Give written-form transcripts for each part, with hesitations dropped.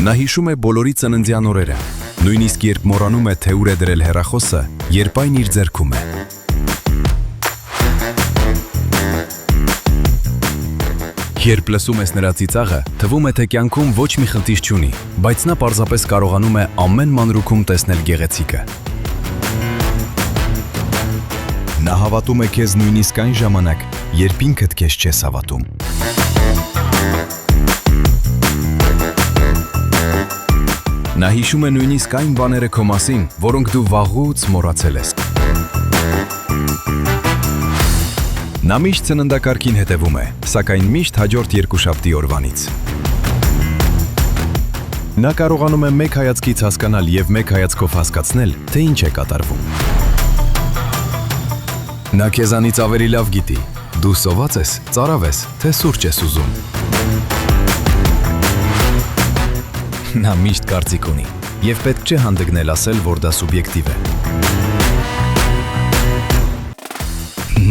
Նա հիշում է բոլորի ծննդյան օրերը, նույնիսկ երբ մոռանում է, թե ուր է դրել հեռախոսը, երբ այն իր ձեռքում է։ Երբ լսում ես նրա ծիծաղը, թվում է, թե կյանքում ոչ մի խնդիր չունի, բայց նա պարզապես կարողանում է ամեն մանրուքում տեսնել գեղեցիկը։ Նա հավատում է քեզ նույնիսկ այն ժամանակ, երբ ինքդ քեզ չես հավատում։ Նա հիշում է նույնիսկ այն բաները քո մասին, որոնք դու վաղուց մոռացել ես։ Նա միշտ ծննդակարգին հետևում է, սակայն միշտ հաջորդ երկուշաբթի օրվանից։ Նա կարողանում է մեկ հայացքից հասկանալ և մեկ հայացքով հասկացնել, թե ինչ է կատարվում։ Նա քեզանից ավելի լավ գիտի, դու սոված ես, ծարավ ես, թե սուրճ ես ուզում։ Նա միշտ կարծիք ունի, և պետք չէ հանդգնել ասել, որ դա սուբյեկտիվ է։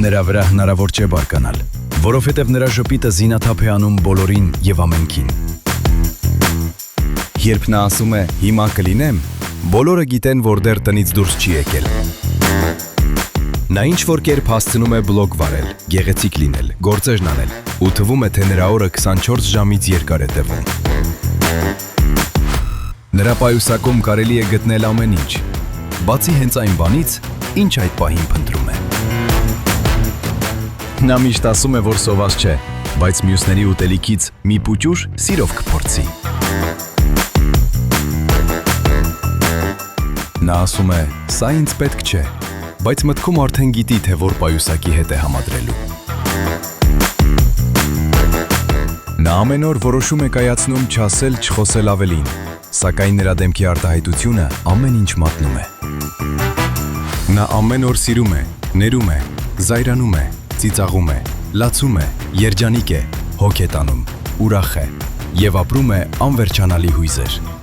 Նրա վրա հնարավոր չէ բարկանալ, որովհետև նրա ժպիտը զինաթափ է անում բոլորին և ամենքին։ Երբ նա ասում է «հիմա կլինեմ», բոլորը գիտեն, որ դեռ տնից դուրս չի եկել։ Նա ինչ-որ կերպ հասցնում է բլոգ վարել, գեղեցիկ լինել, գործերն անել, ու թվում է, թե նրա օրը 24 ժամից երկար է տևում։ Նրա պայուսակում կարելի է գտնել ամեն ինչ, բացի հենց այն բանից, ինչ այդ պահին փնտրում է։ Նա միշտ ասում է, որ սոված չէ, բայց մյուսների ուտելիքից մի պուճուր սիրով կփորձի։ Նա ասում է, սա ինձ պետք չէ, բայց մտքում արդեն գիտի, թե որ պայուսակի հետ է համադրելու։ Նա ամեն օր որոշում է կայացնում չասել, չխոսել ավելին, սակայն նրա դեմքի արտահայտությունը ամեն ինչ մատնում է։ Նա ամեն օր սիրում է, ներում է, զայրանում է, ծիծաղում է, լացում է, երջանիկ է, հոգ է տանում, ուրախ է և ապրում է անվերջանալի հույզեր։